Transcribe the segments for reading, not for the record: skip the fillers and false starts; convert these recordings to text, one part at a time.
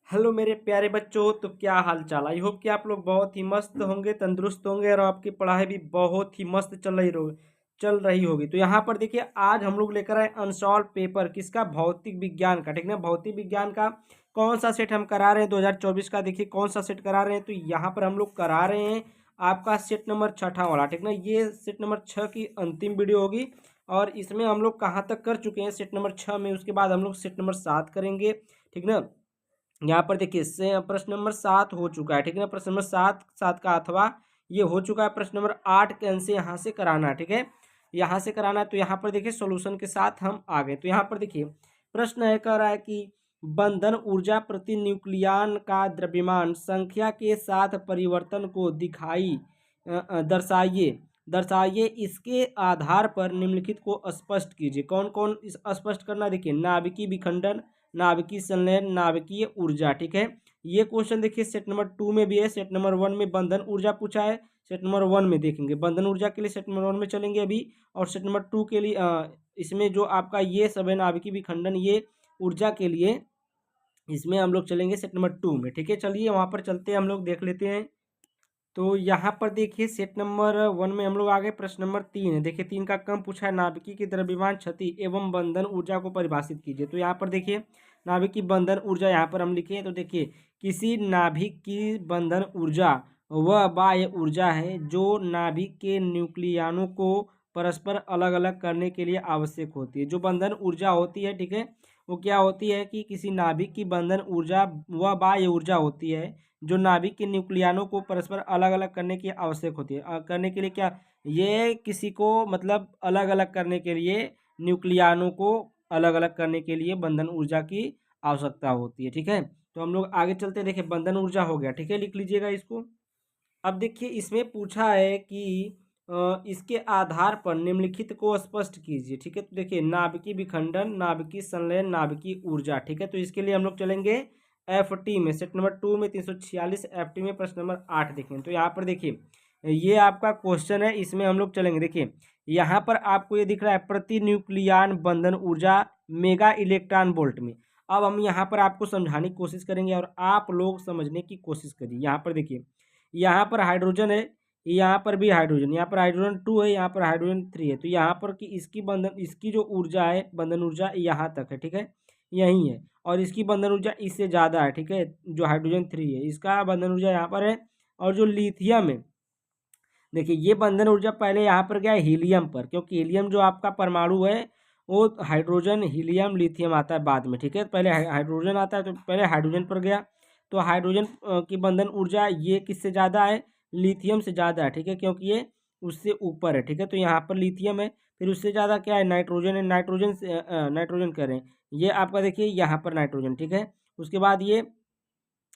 Hello मेरे प्यारे बच्चों। तो क्या हाल चाल। आई होप कि आप लोग बहुत ही मस्त होंगे, तंदुरुस्त होंगे और आपकी पढ़ाई भी बहुत ही मस्त चल रही होगी। तो यहाँ पर देखिए, आज हम लोग लेकर आए अनसॉल्व पेपर किसका, भौतिक विज्ञान का। ठीक ना, भौतिक विज्ञान का कौन सा सेट हम करा रहे हैं 2024 का। देखिए कौन सा सेट करा रहे हैं, तो यहाँ पर हम लोग करा रहे हैं आपका सेट नंबर 6 वाला। ठीक ना, ये सेट नंबर 6 की अंतिम वीडियो होगी और इसमें हम लोग कहाँ तक कर चुके हैं सेट नंबर 6 में। उसके बाद हम लोग सेट नंबर 7 करेंगे। ठीक ना, यहाँ पर देखिए इससे प्रश्न नंबर 7 हो चुका है। ठीक है ना, प्रश्न नंबर 7 का अथवा ये हो चुका है। प्रश्न नंबर 8 के आंसर यहाँ से कराना है। ठीक है, यहाँ से कराना है। तो यहाँ पर देखिए सॉल्यूशन के साथ हम आ गए। तो यहाँ पर देखिए प्रश्न है, कह रहा है कि बंधन ऊर्जा प्रति न्यूक्लियन का द्रव्यमान संख्या के साथ परिवर्तन को दर्शाइए दर्शाइए इसके आधार पर निम्नलिखित को स्पष्ट कीजिए। कौन कौन इस स्पष्ट करना, देखिए नाभिकीय विखंडन, नाभिकीय संलयन, नाभिकीय ऊर्जा। ठीक है, ये क्वेश्चन देखिए सेट नंबर 2 में भी है, सेट नंबर 1 में बंधन ऊर्जा पूछा है। सेट नंबर 1 में देखेंगे बंधन ऊर्जा के लिए, सेट नंबर 1 में चलेंगे अभी। और सेट नंबर 2 के लिए इसमें जो आपका ये सब है नाभिकीय विखंडन, ये ऊर्जा के लिए इसमें हम लोग चलेंगे सेट नंबर 2 में। ठीक है, चलिए वहाँ पर चलते हैं, हम लोग देख लेते हैं। तो यहाँ पर देखिए सेट नंबर 1 में हम लोग आ गए। प्रश्न नंबर 3 है, देखिए 3 का क्रम पूछा है, नाभिकीय की द्रव्यमान क्षति एवं बंधन ऊर्जा को परिभाषित कीजिए। तो यहाँ पर देखिए नाभिक की बंधन ऊर्जा यहाँ पर हम लिखे, तो देखिए किसी नाभिक की बंधन ऊर्जा वह बाह्य ऊर्जा है जो नाभिक के न्यूक्लियनों को परस्पर अलग अलग करने के लिए आवश्यक होती है। जो बंधन ऊर्जा होती है, ठीक है, वो क्या होती है कि किसी नाभिक की बंधन ऊर्जा वह बाह्य ऊर्जा होती है जो नाभिक के न्यूक्लियनों को परस्पर अलग अलग करने की आवश्यक होती है। करने के लिए क्या, ये किसी को मतलब अलग अलग करने के लिए, न्यूक्लियनों को अलग अलग करने के लिए बंधन ऊर्जा की आवश्यकता होती है। ठीक है, तो हम लोग आगे चलते हैं। देखिए बंधन ऊर्जा हो गया, ठीक है, लिख लीजिएगा इसको। अब देखिए इसमें पूछा है कि इसके आधार पर निम्नलिखित को स्पष्ट कीजिए। ठीक है, तो देखिए नाभिकीय विखंडन, नाभिकीय संलयन, नाभिकीय ऊर्जा। ठीक है, तो इसके लिए हम लोग चलेंगे एफ टी में, सेट नंबर 2 में 346 एफ टी में प्रश्न नंबर 8 देखें। तो यहाँ पर देखिए ये आपका क्वेश्चन है, इसमें हम लोग चलेंगे। देखिए यहाँ पर आपको ये दिख रहा है प्रति न्यूक्लियन बंधन ऊर्जा मेगा इलेक्ट्रॉन वोल्ट में। अब हम यहाँ पर आपको समझाने की कोशिश करेंगे और आप लोग समझने की कोशिश करिए। यहाँ पर देखिए, यहाँ पर हाइड्रोजन है, यहाँ पर भी हाइड्रोजन, यहाँ पर हाइड्रोजन 2 है, यहाँ पर हाइड्रोजन 3 है। तो यहाँ पर कि इसकी जो ऊर्जा है, बंधन ऊर्जा यहाँ तक है। ठीक है, यही है, और इसकी बंधन ऊर्जा इससे ज़्यादा है। ठीक है, जो हाइड्रोजन 3 है इसका बंधन ऊर्जा यहाँ पर है। और जो लिथियम है, देखिए ये बंधन ऊर्जा पहले यहाँ पर गया है हीलियम पर, क्योंकि हीलियम जो आपका परमाणु है वो हाइड्रोजन हीलियम लिथियम आता है बाद में। ठीक है, पहले हाइड्रोजन आता है, तो पहले हाइड्रोजन पर गया। तो हाइड्रोजन की बंधन ऊर्जा ये किससे ज़्यादा है, लिथियम से ज़्यादा है। ठीक है, क्योंकि ये उससे ऊपर है। ठीक है, तो यहाँ पर लिथियम है, फिर उससे ज़्यादा क्या है, नाइट्रोजन है। नाइट्रोजन से नाइट्रोजन कह रहे हैं, ये आपका देखिए यहाँ पर नाइट्रोजन। ठीक है, उसके बाद ये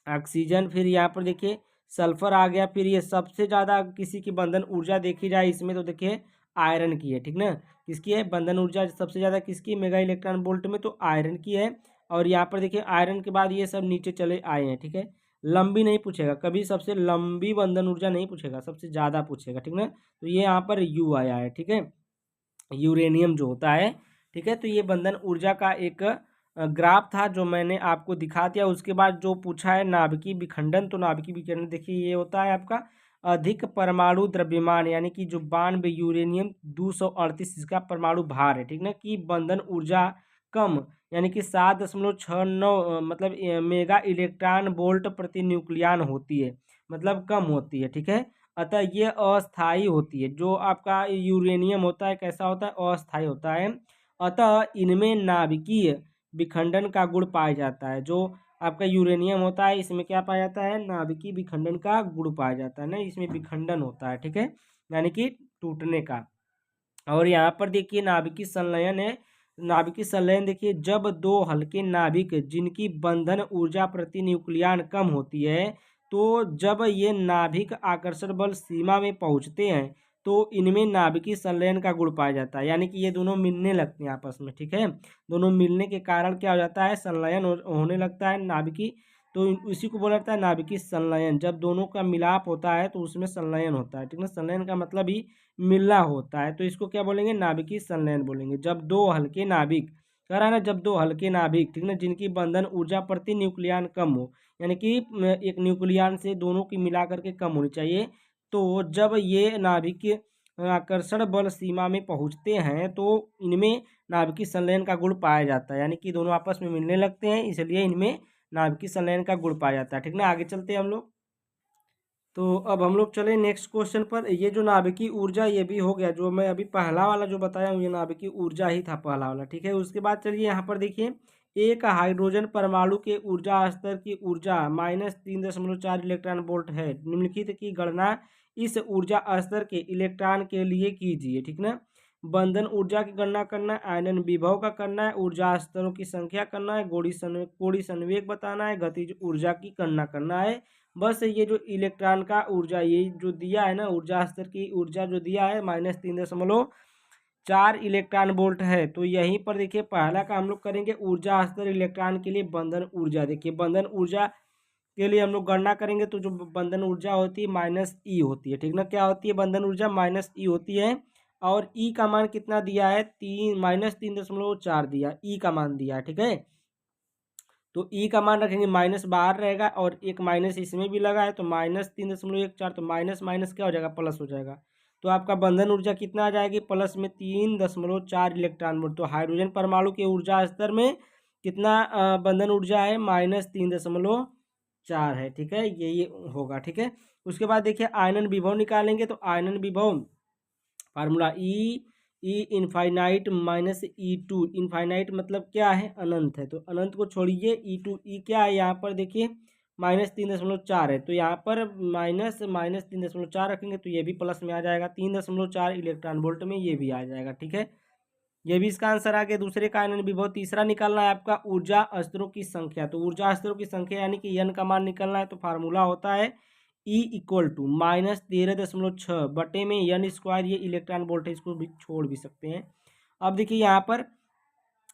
ऑक्सीजन, फिर यहाँ पर देखिए सल्फर आ गया। फिर ये सबसे ज़्यादा किसी की बंधन ऊर्जा देखी जाए इसमें, तो देखिए आयरन की है। ठीक ना, किसकी है बंधन ऊर्जा सबसे ज़्यादा, किसकी, मेगा इलेक्ट्रॉन वोल्ट में, तो आयरन की है। और यहाँ पर देखिए आयरन के बाद ये सब नीचे चले आए हैं। ठीक है, लंबी नहीं पूछेगा कभी, सबसे लंबी बंधन ऊर्जा नहीं पूछेगा, सबसे ज़्यादा पूछेगा। ठीक ना, तो ये यहाँ पर यू आया है। ठीक है, यूरेनियम जो होता है। ठीक है, तो ये बंधन ऊर्जा का एक ग्राफ था जो मैंने आपको दिखा दिया। उसके बाद जो पूछा है नाभिकीय विखंडन, तो नाभिकीय विखंडन देखिए ये होता है आपका अधिक परमाणु द्रव्यमान, यानी कि जो 92 यूरेनियम 238 इसका परमाणु भार है। ठीक ना, कि बंधन ऊर्जा कम, यानी कि 7.69 मतलब मेगा इलेक्ट्रॉन वोल्ट प्रति न्यूक्लियन होती है, मतलब कम होती है। ठीक है, अतः ये अस्थाई होती है। जो आपका यूरेनियम होता है कैसा होता है, अस्थाई होता है। अतः इनमें नाभिकीय विखंडन का गुण पाया जाता है। जो आपका यूरेनियम होता है इसमें क्या पाया जाता है, नाभिकीय विखंडन का गुण पाया जाता है ना, इसमें विखंडन होता है। ठीक है, यानी कि टूटने का। और यहाँ पर देखिए नाभिकीय संलयन है। नाभिकीय संलयन देखिए, जब दो हल्के नाभिक जिनकी बंधन ऊर्जा प्रति न्यूक्लियन कम होती है, तो जब ये नाभिक आकर्षण बल सीमा में पहुँचते हैं तो इनमें नाभिकीय संलयन का गुण पाया जाता है, यानी कि ये दोनों मिलने लगते हैं आपस में। ठीक है, दोनों मिलने के कारण क्या हो जाता है, संलयन होने लगता है नाभिकीय। तो इसी को बोला जाता है नाभिकीय संलयन। जब दोनों का मिलाप होता है तो उसमें संलयन होता है। ठीक है, संलयन का मतलब ही मिलना होता है, तो इसको क्या बोलेंगे, नाभिकीय संलयन बोलेंगे। जब दो हल्के नाभिक कह रहा है ना, जब दो हल्के नाभिक, ठीक ना, जिनकी बंधन ऊर्जा प्रति न्यूक्लियन कम हो, यानी कि एक न्यूक्लियन से दोनों की मिला करके कम होनी चाहिए, तो जब ये नाभिक आकर्षण बल सीमा में पहुंचते हैं तो इनमें नाभिकीय संलयन का गुण पाया जाता है, यानी कि दोनों आपस में मिलने लगते हैं, इसलिए इनमें नाभिकीय संलयन का गुण पाया जाता है, ठीक ना। आगे चलते हैं हम लोग। तो अब हम लोग चले नेक्स्ट क्वेश्चन पर। ये जो नाभिकीय ऊर्जा ये भी हो गया, जो मैं अभी पहला वाला जो बताया हूँ ये नाभिकीय ऊर्जा ही था पहला वाला, ठीक है। उसके बाद चलिए यहाँ पर देखिए, एक हाइड्रोजन परमाणु के ऊर्जा स्तर की ऊर्जा -3.4 इलेक्ट्रॉन वोल्ट है, निम्नलिखित की गणना इस ऊर्जा स्तर के इलेक्ट्रॉन के लिए कीजिए, ठीक ना। बंधन ऊर्जा की गणना करना है, आयनन विभव का करना है, ऊर्जा स्तरों की संख्या करना है, कोणीय संवेग बताना है, गतिज ऊर्जा की गणना करना है। बस ये जो इलेक्ट्रॉन का ऊर्जा ये जो दिया है ना, ऊर्जा स्तर की ऊर्जा जो दिया है -3.4 इलेक्ट्रॉन वोल्ट है, तो यहीं पर देखिए पहला का हम लोग करेंगे ऊर्जा स्तर इलेक्ट्रॉन के लिए बंधन ऊर्जा। देखिए बंधन ऊर्जा के लिए हम लोग गणना करेंगे तो जो बंधन ऊर्जा होती है -E होती है, ठीक ना। क्या होती है बंधन ऊर्जा? -E होती है। और ई का मान कितना दिया है? -3.4 दिया, ई का मान दिया है, ठीक है। तो ई का मान रखेंगे, माइनस बाहर रहेगा और एक माइनस इसमें भी लगा है, तो -3.14, तो माइनस माइनस क्या हो जाएगा? प्लस हो जाएगा। तो आपका बंधन ऊर्जा कितना आ जाएगी? प्लस में 3.4 इलेक्ट्रॉन वोल्ट। तो हाइड्रोजन परमाणु के ऊर्जा स्तर में कितना बंधन ऊर्जा है? -3.4 है, ठीक है। ये होगा, ठीक है। उसके बाद देखिए आयनन विभव निकालेंगे, तो आयनन विभव फार्मूला ई इनफाइनाइट -E2, इनफाइनाइट मतलब क्या है? अनंत है, तो अनंत को छोड़िए, E2 ई क्या है यहाँ पर? देखिए -3.4 है, तो यहाँ पर -3.4 रखेंगे तो ये भी प्लस में आ जाएगा, 3.4 इलेक्ट्रॉन वोल्ट में ये भी आ जाएगा, ठीक है। ये भी इसका आंसर आ गया। दूसरे का आयनन विभव तीसरा निकालना है आपका ऊर्जा स्तरों की संख्या। तो ऊर्जा स्तरों की संख्या यानी कि n का मान निकालना है, तो फार्मूला होता है E इक्वल टू -13.6 बटे में n स्क्वायर, ये इलेक्ट्रॉन वोल्ट है, इसको भी छोड़ भी सकते हैं। अब देखिए यहाँ पर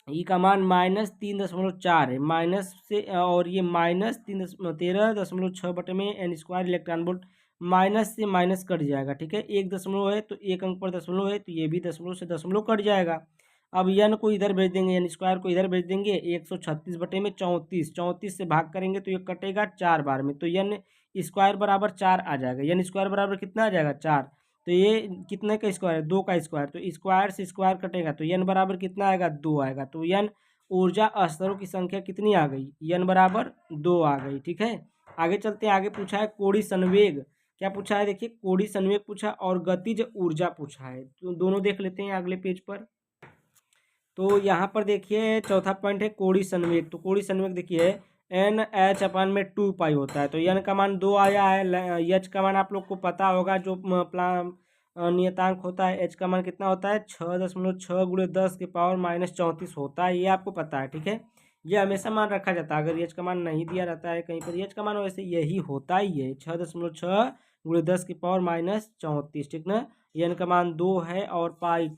ई का मान -3.4 है, माइनस से, और ये -13.6 बटे में n square electron volt, minus से माइनस कट जाएगा, ठीक है। एक दशमलव है तो एक अंक पर दशमलव है, तो ये भी दशमलव से दशमलव कट जाएगा। अब n को इधर भेज देंगे, n स्क्वायर को इधर भेज देंगे, 136 बटे में 34, 34 से भाग करेंगे तो ये कटेगा 4 बार में, तो n स्क्वायर बराबर 4 आ जाएगा। n स्क्वायर बराबर कितना आ जाएगा? 4। तो ये कितने का स्क्वायर है? 2 का स्क्वायर, तो स्क्वायर से स्क्वायर कटेगा तो n बराबर कितना आएगा? 2 आएगा। तो n ऊर्जा स्तरों की संख्या कितनी आ गई? n बराबर 2 आ गई, ठीक है। आगे चलते हैं। आगे पूछा है कोणीय संवेग। क्या पूछा है? देखिए कोणीय संवेग पूछा और गतिज ऊर्जा पूछा है, तो दोनों देख लेते हैं अगले पेज पर। तो यहाँ पर देखिए चौथा पॉइंट है कोणीय संवेग। तो कोणीय संवेग देखिए NH/2 पाई होता है, तो n का मान 2 आया है। h का मान आप लोग को पता होगा, जो नियतांक होता है, h का मान कितना होता है? 6.6 गुणे 10 के पावर -34 होता है, ये आपको पता है, ठीक है। ये हमेशा मान रखा जाता है, अगर h का मान नहीं दिया रहता है कहीं पर, h का मान वैसे यही होता ही है, 6.6 गुणे 10 के पावर -34, ठीक ना। n का मान 2 है और पाई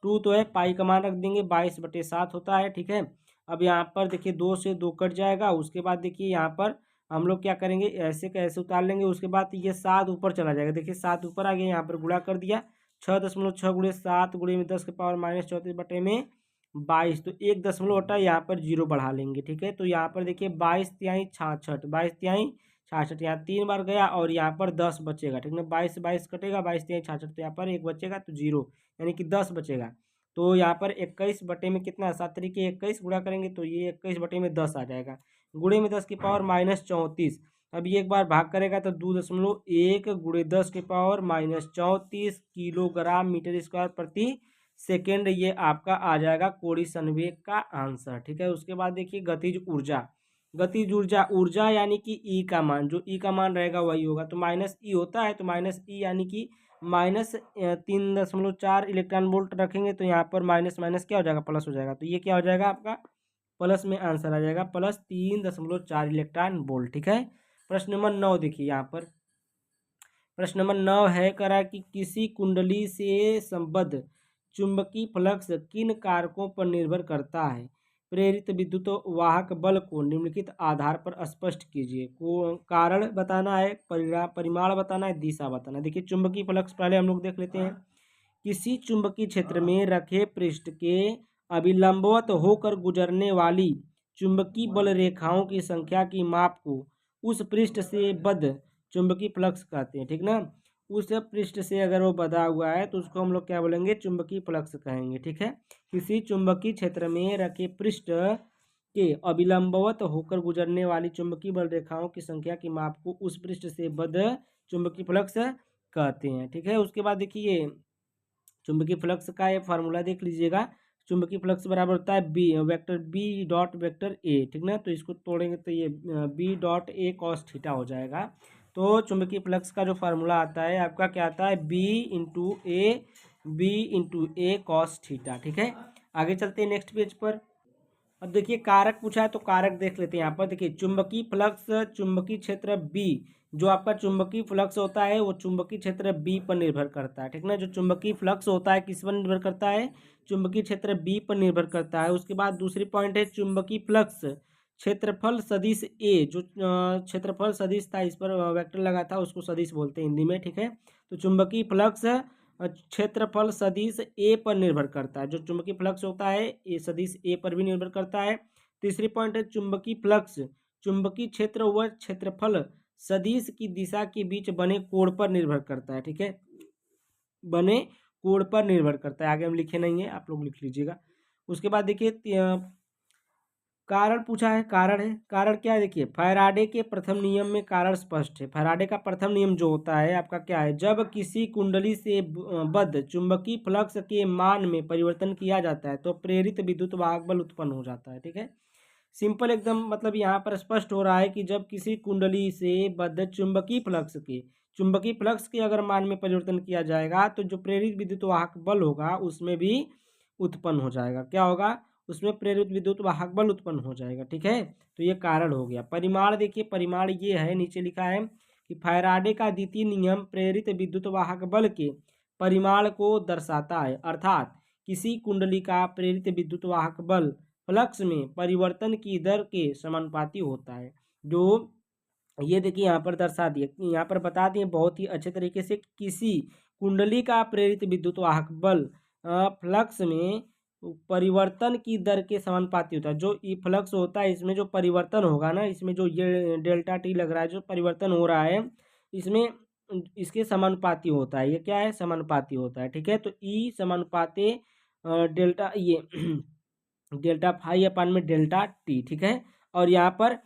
2 तो है, पाई का मान रख देंगे 22/7 होता है, ठीक है। अब यहाँ पर देखिए 2 से 2 कट जाएगा। उसके बाद देखिए यहाँ पर हम लोग क्या करेंगे, ऐसे का ऐसे उतार लेंगे। उसके बाद ये 7 ऊपर चला जाएगा, देखिए 7 ऊपर आ गया, यहाँ पर गुणा कर दिया, 6.6 गुणे 7 गुणे में 10 के पावर -34 बटे में 22, तो एक दशमलव हटा, यहाँ पर 0 बढ़ा लेंगे, ठीक है। तो यहाँ पर देखिए 22×3 66, 22×3 66, यहाँ 3 बार गया और यहाँ पर 10 बचेगा, ठीक ना। 22 से 22 कटेगा, 22×3 66, तो यहाँ पर 1 बचेगा, तो 0 यानी कि 10 बचेगा। तो यहाँ पर 21 बटे में कितना? 7 तरीके 21 गुणा करेंगे तो ये 21 बटे में 10 आ जाएगा, गुणे में 10 की पावर -34। अब ये एक बार भाग करेगा तो 2.1 गुणे 10 की पावर -34 किलोग्राम मीटर स्क्वायर प्रति सेकेंड, ये आपका आ जाएगा कोणीय संवेग का आंसर, ठीक है। उसके बाद देखिए गतिज ऊर्जा। गतिज ऊर्जा, ऊर्जा यानी कि ई का मान, जो ई का मान रहेगा वही होगा, तो -E होता है, तो -E यानी कि -3.4 इलेक्ट्रॉन वोल्ट रखेंगे, तो यहाँ पर माइनस माइनस क्या हो जाएगा? प्लस हो जाएगा, तो ये क्या हो जाएगा आपका? प्लस में आंसर आ जाएगा, +3.4 इलेक्ट्रॉन वोल्ट, ठीक है। प्रश्न नंबर 9 देखिए यहाँ पर। प्रश्न नंबर 9 है, करा कि किसी कुंडली से संबद्ध चुंबकीय फ्लक्स किन कारकों पर निर्भर करता है? प्रेरित विद्युत वाहक बल को निम्नलिखित आधार पर स्पष्ट कीजिए। को कारण बताना है, परिमाण बताना है, दिशा बताना है। देखिए चुंबकीय फ्लक्स पहले हम लोग देख लेते हैं। किसी चुंबकीय क्षेत्र में रखे पृष्ठ के अभिलंबवत होकर गुजरने वाली चुंबकीय बल रेखाओं की संख्या की माप को उस पृष्ठ से बद्ध चुंबकीय फ्लक्स कहते हैं, ठीक ना। उस पृष्ठ से अगर वो बधा हुआ है तो उसको हम लोग क्या बोलेंगे, चुंबकीय फ्लक्स कहेंगे, ठीक है। किसी चुंबकीय क्षेत्र में रखे पृष्ठ के अभिलंबवत होकर गुजरने वाली चुंबकीय बल रेखाओं की संख्या की माप को उस पृष्ठ से बद्ध चुंबकीय फ्लक्स कहते हैं, ठीक है। उसके बाद देखिए चुंबकीय फ्लक्स का ये फार्मूला देख लीजिएगा। चुंबकीय फ्लक्स बराबर होता है B vector B dot vector A, ठीक ना। तो इसको तोड़ेंगे तो ये B dot A cos theta हो जाएगा। तो चुंबकीय फ्लक्स का जो फार्मूला आता है आपका क्या आता है, बी इंटू ए कॉस थीटा, ठीक है। आगे चलते हैं नेक्स्ट पेज पर। अब देखिए कारक पूछा है तो कारक देख लेते हैं। यहाँ पर देखिए चुंबकीय फ्लक्स चुंबकीय क्षेत्र बी, जो आपका चुंबकीय फ्लक्स होता है वो चुंबकीय क्षेत्र बी पर निर्भर करता है, ठीक ना। जो चुंबकीय फ्लक्स होता है किस पर निर्भर करता है, चुंबकीय क्षेत्र बी पर निर्भर करता है। उसके बाद दूसरी पॉइंट है चुंबकीय फ्लक्स क्षेत्रफल सदिश ए, जो क्षेत्रफल सदिश था इस पर वेक्टर लगा था उसको सदिश बोलते हैं हिंदी में, ठीक है। तो चुंबकीय फ्लक्स क्षेत्रफल सदिश ए पर निर्भर करता है। जो चुंबकीय फ्लक्स होता है ये सदिश ए पर भी निर्भर करता है। तीसरी पॉइंट है चुंबकीय फ्लक्स चुंबकीय क्षेत्र व क्षेत्रफल सदिश की दिशा के बीच बने कोण पर निर्भर करता है, ठीक है। बने कोण पर निर्भर करता है, आगे हम लिखे नहीं है, आप लोग लिख लीजिएगा। उसके बाद देखिए कारण पूछा है, कारण क्या है, देखिए फैराडे के प्रथम नियम में कारण स्पष्ट है। फैराडे का प्रथम नियम जो होता है आपका क्या है, जब किसी कुंडली से बद्ध चुंबकीय फ्लक्स के मान में परिवर्तन किया जाता है तो प्रेरित विद्युत वाहक बल उत्पन्न हो जाता है, ठीक है। सिंपल एकदम, मतलब यहाँ पर स्पष्ट हो रहा है कि जब किसी कुंडली से बद्ध चुंबकीय फ्लक्स के अगर मान में परिवर्तन किया जाएगा तो जो प्रेरित विद्युत वाहक बल होगा उसमें भी उत्पन्न हो जाएगा। क्या होगा, उसमें प्रेरित विद्युत वाहक बल उत्पन्न हो जाएगा, ठीक है। तो ये कारण हो गया। परिमाण देखिए, परिमाण ये है, नीचे लिखा है कि फैराडे का द्वितीय नियम प्रेरित विद्युत वाहक बल के परिमाण को दर्शाता है, अर्थात किसी कुंडली का प्रेरित विद्युत वाहक बल फ्लक्स में परिवर्तन की दर के समानुपाती होता है। जो ये देखिए यहाँ पर दर्शा दिए, यहाँ पर बता दिए बहुत ही अच्छे तरीके से, किसी कुंडली का प्रेरित विद्युत वाहक बल फ्लक्स में परिवर्तन की दर के समानुपाती होता है। जो ई फ्लक्स होता है इसमें जो परिवर्तन होगा ना, इसमें जो ये डेल्टा टी लग रहा है, जो परिवर्तन हो रहा है इसमें इसके समानुपाती होता है। ये क्या है, समानुपाती होता है, ठीक है। तो ई समानुपाती डेल्टा ये डेल्टा फाई अपान में डेल्टा टी, ठीक है। और यहाँ पर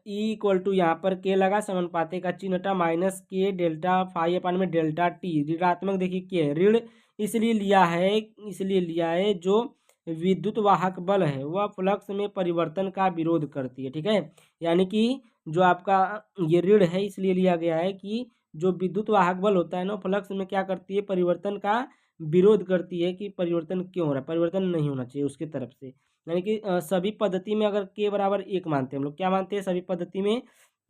ई इक्वल टू यहाँ पर के लगा, समानुपाती का चिन्ह हटा, माइनस के डेल्टा फाई अपान में डेल्टा टी, ऋणात्मक देखिए के ऋण इसलिए लिया है जो विद्युत वाहक बल है वह फ्लक्स में परिवर्तन का विरोध करती है, ठीक है। यानी कि जो आपका ये ऋण है इसलिए लिया गया है कि जो विद्युत वाहक बल होता है ना फ्लक्स में क्या करती है, परिवर्तन का विरोध करती है कि परिवर्तन क्यों हो रहा है, परिवर्तन नहीं होना चाहिए उसकी तरफ से। यानी कि सभी पद्धति में अगर के बराबर एक मानते हैं, हम लोग क्या मानते हैं सभी पद्धति में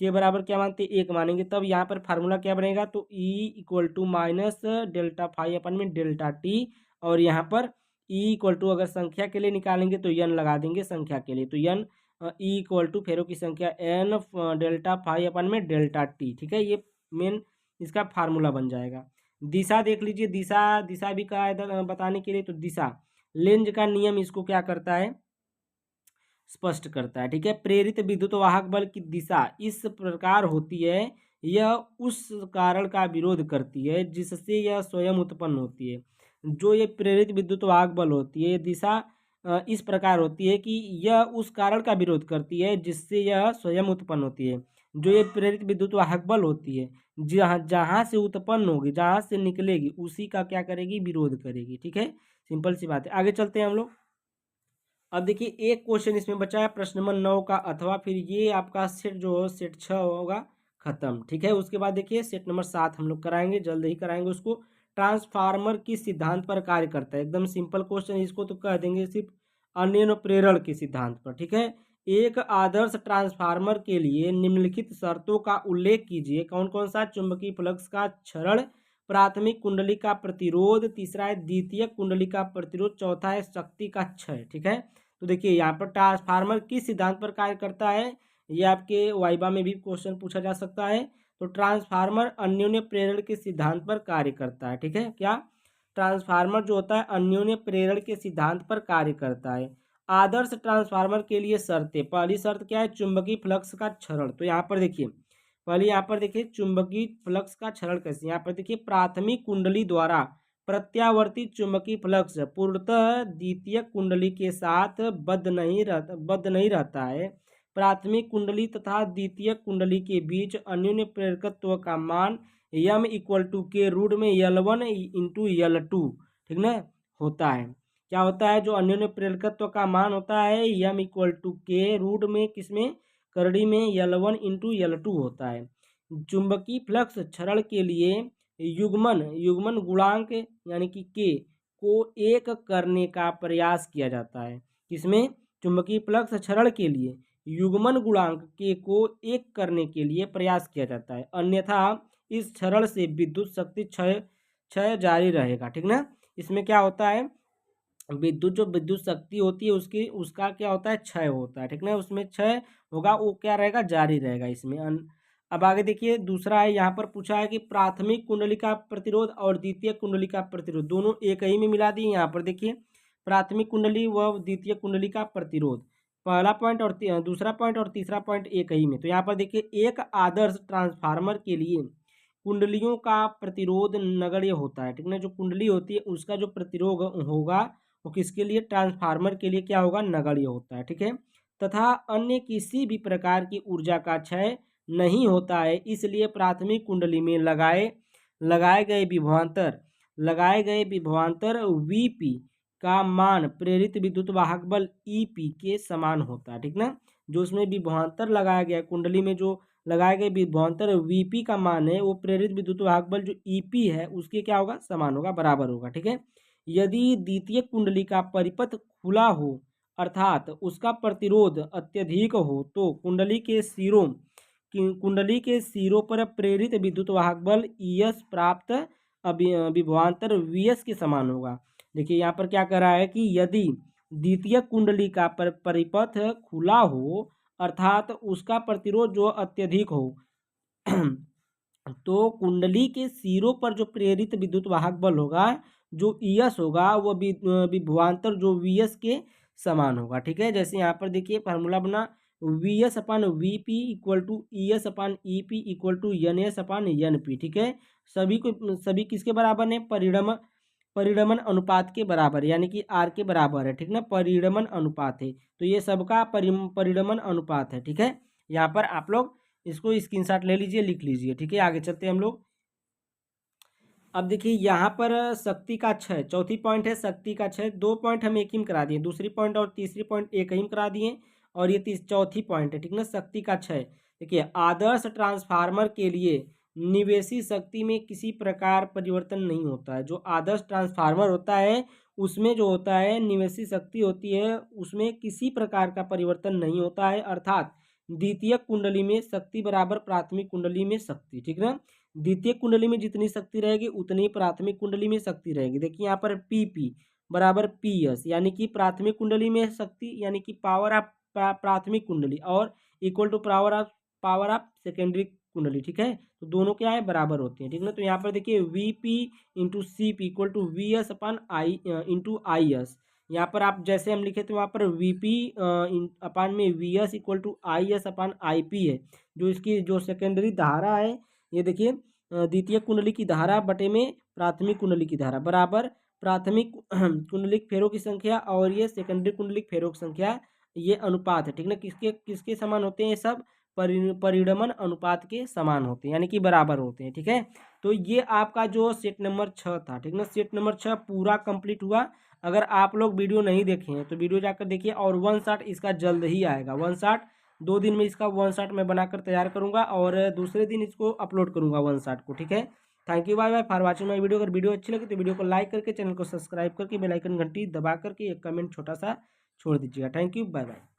के बराबर क्या मानते हैं, एक मानेंगे, तब यहाँ पर फार्मूला क्या बनेगा, तो E equal to minus delta phi अपन में डेल्टा टी, और यहाँ पर ई इक्वल टू अगर संख्या के लिए निकालेंगे तो यन लगा देंगे संख्या के लिए, तो यन ई इक्वल टू फेरों की संख्या एन डेल्टा फाई अपन में डेल्टा टी, ठीक है। ये मेन इसका फार्मूला बन जाएगा। दिशा देख लीजिए, दिशा भी का बताने के लिए, तो दिशा लेंज का नियम इसको क्या करता है, स्पष्ट करता है, ठीक है। प्रेरित विद्युत वाहक बल की दिशा इस प्रकार होती है, यह उस कारण का विरोध करती है जिससे यह स्वयं उत्पन्न होती है। जो ये प्रेरित विद्युत वाहक बल होती है, दिशा इस प्रकार होती है कि यह उस कारण का विरोध करती है जिससे यह स्वयं उत्पन्न होती है। जो ये प्रेरित विद्युत वाहक बल होती है, जहाँ जहाँ से उत्पन्न होगी, जहाँ से निकलेगी, उसी का क्या करेगी, विरोध करेगी, ठीक है। सिंपल सी बात है। आगे चलते हैं हम लोग। अब देखिए एक क्वेश्चन इसमें बचा है प्रश्न नंबर 9 का, अथवा फिर ये आपका सेट जो सेट 6 होगा खत्म, ठीक है। उसके बाद देखिए सेट नंबर 7 हम लोग कराएंगे, जल्द ही कराएंगे उसको। ट्रांसफार्मर किस सिद्धांत पर कार्य करता है, एकदम सिंपल क्वेश्चन, इसको तो कह देंगे सिर्फ अन्य प्रेरण के सिद्धांत पर, ठीक है। एक आदर्श ट्रांसफार्मर के लिए निम्नलिखित शर्तों का उल्लेख कीजिए। कौन कौन सा, चुंबकीय फ्लक्स का क्षरण, प्राथमिक कुंडली का प्रतिरोध, तीसरा है द्वितीय कुंडली का प्रतिरोध, चौथा है शक्ति का क्षय, ठीक है। तो देखिए यहाँ पर ट्रांसफार्मर किस सिद्धांत पर कार्य करता है, ये आपके वाइबा में भी क्वेश्चन पूछा जा सकता है। तो ट्रांसफार्मर अन्योन्य प्रेरण के सिद्धांत पर कार्य करता है, ठीक है। क्या, ट्रांसफार्मर जो होता है अन्योन्य प्रेरण के सिद्धांत पर कार्य करता है। आदर्श ट्रांसफार्मर के लिए शर्तें, पहली शर्त क्या है, चुंबकीय फ्लक्स का क्षरण। तो यहाँ पर देखिए, पहले यहाँ पर देखिए चुंबकीय फ्लक्स का क्षरण कैसे, यहाँ पर देखिए प्राथमिक कुंडली द्वारा प्रत्यावर्तित चुंबकीय फ्लक्स पूर्णतः द्वितीयक कुंडली के साथ बद्ध नहीं रहता है। प्राथमिक कुंडली तथा द्वितीयक कुंडली के बीच अन्योन्य प्रेरकत्व का मान यम इक्वल टू के रूट में L1 इंटू L2, ठीक ना, होता है। क्या होता है, जो अन्योन्य प्रेरकत्व का मान होता है यम इक्वल टू के रूट में किसमें, करड़ी में L1 इंटू L2 होता है। चुंबकीय फ्लक्स क्षरण के लिए युग्मन गुणांक यानी कि के को एक करने का प्रयास किया जाता है। किसमें, चुंबकीय फ्लक्स क्षरण के लिए युग्मन गुणांक के को एक करने के लिए प्रयास किया जाता है, अन्यथा इस क्षरण से विद्युत शक्ति क्षय जारी रहेगा, ठीक ना। इसमें क्या होता है, जो विद्युत शक्ति होती है उसका क्या होता है, क्षय होता है, ठीक ना, उसमें क्षय होगा, वो क्या रहेगा, जारी रहेगा इसमें। अब आगे देखिए दूसरा है, यहाँ पर पूछा है कि प्राथमिक कुंडली का प्रतिरोध और द्वितीय कुंडली का प्रतिरोध दोनों एक ही में मिला दिए। यहाँ पर देखिए प्राथमिक कुंडली व द्वितीय कुंडली का प्रतिरोध, पहला पॉइंट और दूसरा पॉइंट और तीसरा पॉइंट एक ही में। तो यहाँ पर देखिए एक आदर्श ट्रांसफार्मर के लिए कुंडलियों का प्रतिरोध नगण्य होता है, ठीक ना, जो कुंडली होती है उसका जो प्रतिरोध होगा वो किसके लिए, ट्रांसफार्मर के लिए क्या होगा, नगण्य होता है, ठीक है, तथा अन्य किसी भी प्रकार की ऊर्जा का क्षय नहीं होता है। इसलिए प्राथमिक कुंडली में लगाए गए विभवांतर Vp का मान प्रेरित विद्युत वाहक बल EP के समान होता है, ठीक ना। जो उसमें विभवांतर लगाया गया कुंडली में, जो लगाए गए विभवांतर Vp का मान है वो प्रेरित विद्युत वाहक बल जो EP है उसके क्या होगा, समान होगा, बराबर होगा, ठीक है। यदि द्वितीय कुंडली का परिपथ खुला हो अर्थात उसका प्रतिरोध अत्यधिक हो तो कुंडली के सिरों पर प्रेरित विद्युत वाहक बल ES प्राप्त विभवांतर VS के समान होगा। देखिए यहाँ पर क्या कर रहा है कि यदि द्वितीय कुंडली का परिपथ खुला हो अर्थात उसका प्रतिरोध जो अत्यधिक हो तो कुंडली के सिरों पर जो प्रेरित विद्युत वाहक बल होगा जो ES होगा वो विभवांतर जो VS के समान होगा, ठीक है। जैसे यहाँ पर देखिए फार्मूला बना VS upon VP equal to ES upon EP equal to NS upon NP, ठीक है। सभी किसके बराबर है, परिणमन अनुपात के बराबर, यानी कि R के बराबर है, ठीक ना, परिणमन अनुपात है, तो ये सबका परिणमन अनुपात है, ठीक है। यहाँ पर आप लोग इसको स्क्रीनशॉट ले लीजिए, लिख लीजिए, ठीक है। आगे चलते हैं हम लोग। अब देखिए यहाँ पर शक्ति का क्षय, चौथी पॉइंट है शक्ति का क्षय, दो पॉइंट हम एक ही में करा दिए, दूसरी पॉइंट और तीसरी पॉइंट एक ही में करा दिए, और ये चौथी पॉइंट है, ठीक ना, शक्ति का क्षय। देखिए आदर्श ट्रांसफार्मर के लिए निवेशी शक्ति में किसी प्रकार परिवर्तन नहीं होता है। जो आदर्श ट्रांसफार्मर होता है उसमें जो होता है निवेशी शक्ति होती है उसमें किसी प्रकार का परिवर्तन नहीं होता है, अर्थात द्वितीय कुंडली में शक्ति बराबर प्राथमिक कुंडली में शक्ति, ठीक ना। द्वितीय कुंडली में जितनी शक्ति रहेगी उतनी प्राथमिक कुंडली में शक्ति रहेगी। देखिए यहाँ पर PP बराबर PS, यानी कि प्राथमिक कुंडली में शक्ति यानी कि पावर ऑफ प्राथमिक कुंडली और equal to power of secondary कुंडली, ठीक है। तो दोनों क्या है, बराबर होते हैं, ठीक ना। तो यहाँ पर देखिए VP into CP equal to VS upon I into IS। यहाँ पर आप जैसे हम लिखे थे वहाँ पर VP अपान में VS equal to IS upon IP है। जो इसकी जो सेकेंडरी धारा है ये देखिए द्वितीय कुंडली की धारा बटे में प्राथमिक कुंडली की धारा बराबर प्राथमिक कुंडलिक फेरों की संख्या और ये सेकेंडरी कुंडलिक फेरों की संख्या, ये अनुपात है, ठीक ना। किसके किसके समान होते हैं, सब परिणमन अनुपात के समान होते हैं, यानी कि बराबर होते हैं, ठीक है। तो ये आपका जो सेट नंबर 6 था, ठीक ना, सेट नंबर 6 पूरा कंप्लीट हुआ। अगर आप लोग वीडियो नहीं देखे हैं तो वीडियो जाकर देखिए, और 1 शॉट इसका जल्द ही आएगा, 1 शॉट 2 दिन में इसका 1 शॉट मैं बनाकर तैयार करूंगा और दूसरे दिन इसको अपलोड करूंगा 1 शॉट को, ठीक है। Thank you, bye bye for watching my video. अगर वीडियो अच्छी लगी तो वीडियो को लाइक करके चैनल को सब्सक्राइब करके बेल आइकन घंटी दबा करके एक कमेंट छोटा सा छोड़ दीजिएगा। Thank you, bye bye.